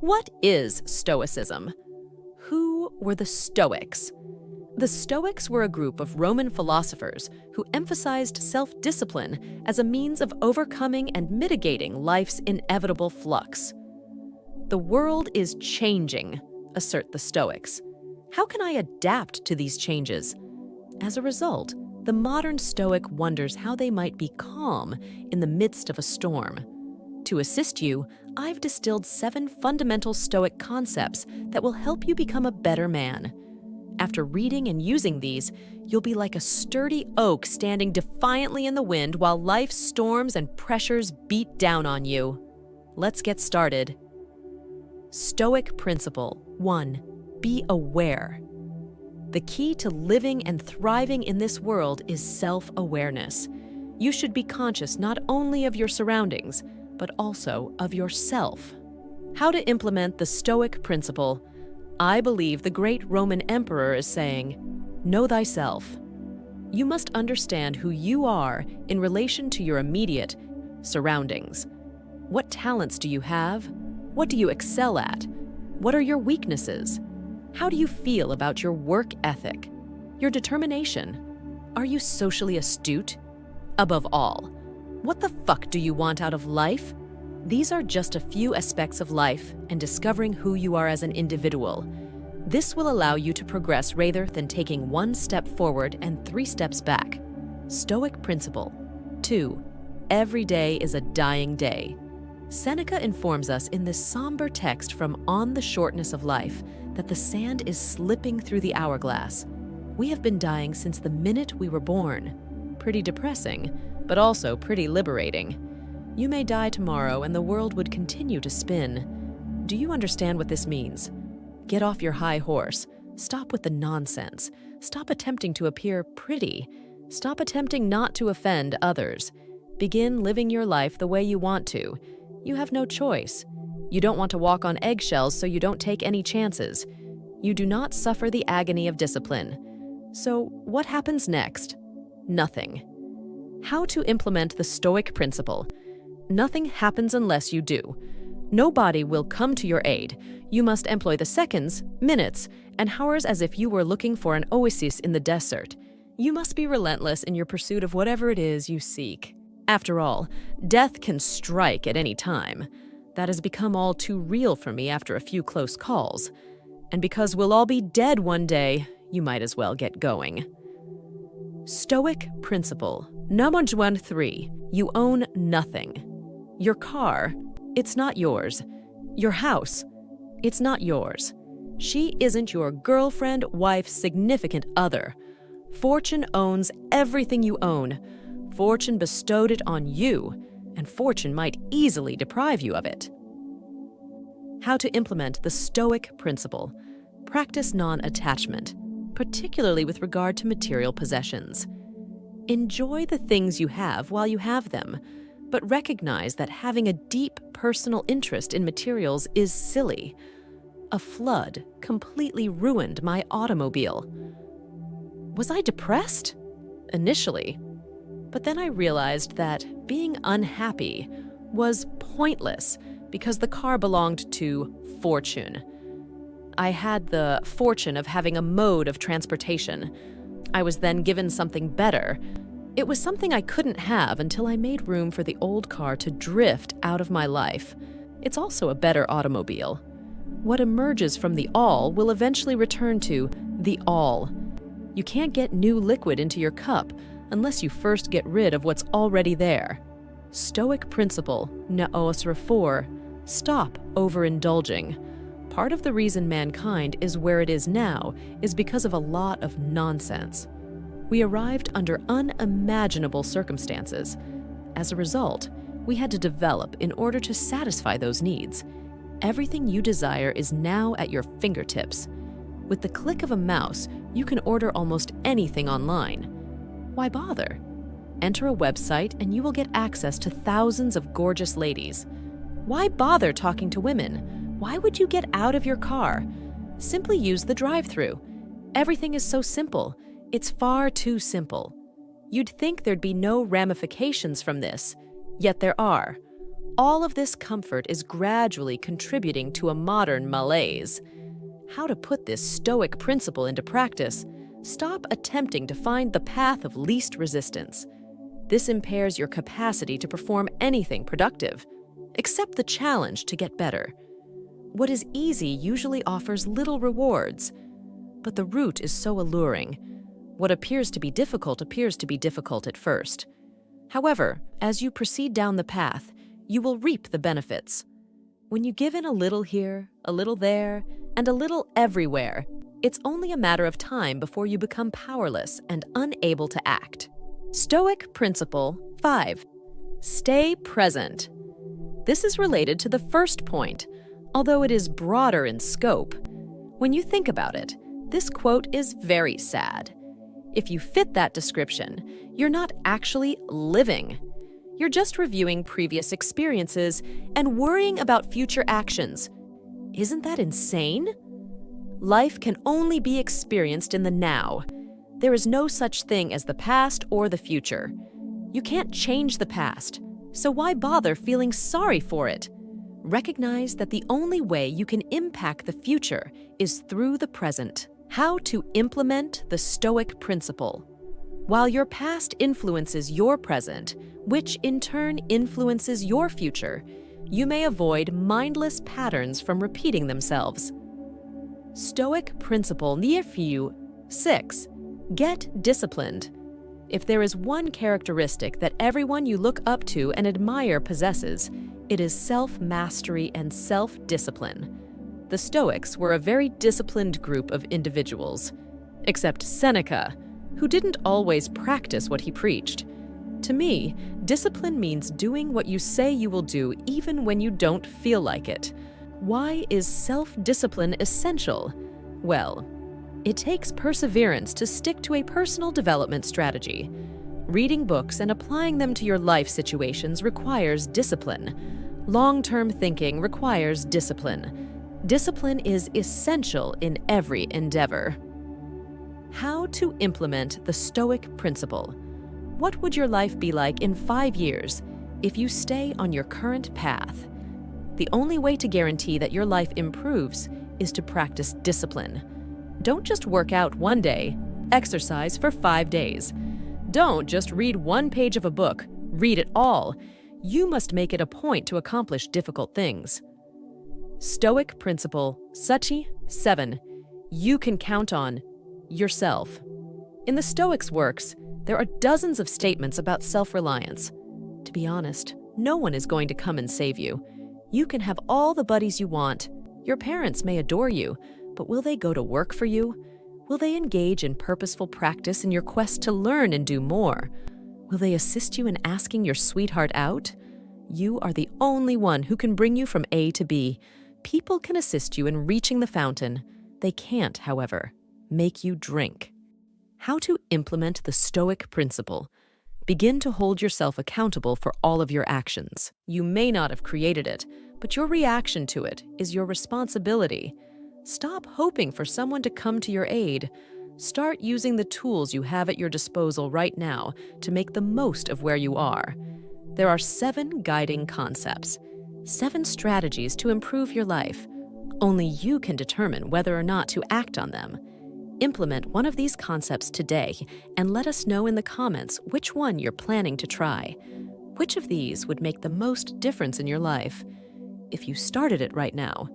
What is Stoicism? Who were the Stoics? The Stoics were a group of Roman philosophers who emphasized self-discipline as a means of overcoming and mitigating life's inevitable flux. The world is changing, assert the Stoics. How can I adapt to these changes? As a result, the modern Stoic wonders how they might be calm in the midst of a storm. To assist you, I've distilled 7 fundamental Stoic concepts that will help you become a better man. After reading and using these, you'll be like a sturdy oak standing defiantly in the wind while life's storms and pressures beat down on you. Let's get started. Stoic Principle 1. Be aware. The key to living and thriving in this world is self-awareness. You should be conscious not only of your surroundings, but also of yourself. How to implement the Stoic Principle? I believe the great Roman emperor is saying, know thyself. You must understand who you are in relation to your immediate surroundings. What talents do you have? What do you excel at? What are your weaknesses? How do you feel about your work ethic? Your determination? Are you socially astute? Above all, what the fuck do you want out of life? These are just a few aspects of life and discovering who you are as an individual. This will allow you to progress rather than taking 1 step forward and 3 steps back. Stoic Principle 2. Every day is a dying day. Seneca informs us in this somber text from On the Shortness of Life that the sand is slipping through the hourglass. We have been dying since the minute we were born. Pretty depressing, but also pretty liberating. You may die tomorrow and the world would continue to spin. Do you understand what this means? Get off your high horse. Stop with the nonsense. Stop attempting to appear pretty. Stop attempting not to offend others. Begin living your life the way you want to. You have no choice. You don't want to walk on eggshells, so you don't take any chances. You do not suffer the agony of discipline. So what happens next? Nothing. How to implement the Stoic Principle? Nothing happens unless you do. Nobody will come to your aid. You must employ the seconds, minutes, and hours as if you were looking for an oasis in the desert. You must be relentless in your pursuit of whatever it is you seek. After all, death can strike at any time. That has become all too real for me after a few close calls. And because we'll all be dead one day, you might as well get going. Stoic Principle Number 3. You own nothing. Your car, it's not yours. Your house, it's not yours. She isn't your girlfriend, wife, significant other. Fortune owns everything you own. Fortune bestowed it on you, and fortune might easily deprive you of it. How to implement the Stoic Principle? Practice non-attachment, particularly with regard to material possessions. Enjoy the things you have while you have them, but recognize that having a deep personal interest in materials is silly. A flood completely ruined my automobile. Was I depressed? Initially. But then I realized that being unhappy was pointless because the car belonged to fortune. I had the fortune of having a mode of transportation. I was then given something better. It was something I couldn't have until I made room for the old car to drift out of my life. It's also a better automobile. What emerges from the all will eventually return to the all. You can't get new liquid into your cup unless you first get rid of what's already there. Stoic Principle, Naos 4. Stop overindulging. Part of the reason mankind is where it is now is because of a lot of nonsense. We arrived under unimaginable circumstances. As a result, we had to develop in order to satisfy those needs. Everything you desire is now at your fingertips. With the click of a mouse, you can order almost anything online. Why bother? Enter a website and you will get access to thousands of gorgeous ladies. Why bother talking to women? Why would you get out of your car? Simply use the drive-thru. Everything is so simple. It's far too simple. You'd think there'd be no ramifications from this. Yet there are. All of this comfort is gradually contributing to a modern malaise. How to put this Stoic principle into practice? Stop attempting to find the path of least resistance. This impairs your capacity to perform anything productive. Accept the challenge to get better. What is easy usually offers little rewards, but the route is so alluring. What appears to be difficult at first. However, as you proceed down the path, you will reap the benefits. When you give in a little here, a little there, and a little everywhere, it's only a matter of time before you become powerless and unable to act. Stoic Principle 5. Stay present. This is related to the first point, although it is broader in scope. When you think about it, this quote is very sad. If you fit that description, you're not actually living. You're just reviewing previous experiences and worrying about future actions. Isn't that insane? Life can only be experienced in the now. There is no such thing as the past or the future. You can't change the past, so why bother feeling sorry for it? Recognize that the only way you can impact the future is through the present. How to implement the Stoic principle. While your past influences your present, which in turn influences your future, you may avoid mindless patterns from repeating themselves. Stoic principle nephew 6. Get disciplined. If there is one characteristic that everyone you look up to and admire possesses, it is self-mastery and self-discipline. The Stoics were a very disciplined group of individuals, except Seneca, who didn't always practice what he preached. To me, discipline means doing what you say you will do even when you don't feel like it. Why is self-discipline essential? Well, it takes perseverance to stick to a personal development strategy. Reading books and applying them to your life situations requires discipline. Long-term thinking requires discipline. Discipline is essential in every endeavor. How to implement the Stoic principle. What would your life be like in 5 years if you stay on your current path? The only way to guarantee that your life improves is to practice discipline. Don't just work out one day, exercise for 5 days. Don't just read one page of a book, read it all. You must make it a point to accomplish difficult things. Stoic Principle 7. You can count on yourself. In the Stoics' works, there are dozens of statements about self-reliance. To be honest, no one is going to come and save you. You can have all the buddies you want. Your parents may adore you, but will they go to work for you? Will they engage in purposeful practice in your quest to learn and do more? Will they assist you in asking your sweetheart out? You are the only one who can bring you from A to B. People can assist you in reaching the fountain. They can't, however, make you drink. How to implement the Stoic principle. Begin to hold yourself accountable for all of your actions. You may not have created it, but your reaction to it is your responsibility. Stop hoping for someone to come to your aid. Start using the tools you have at your disposal right now to make the most of where you are. There are 7 guiding concepts, 7 strategies to improve your life. Only you can determine whether or not to act on them. Implement one of these concepts today and let us know in the comments which one you're planning to try. Which of these would make the most difference in your life? If you started it right now,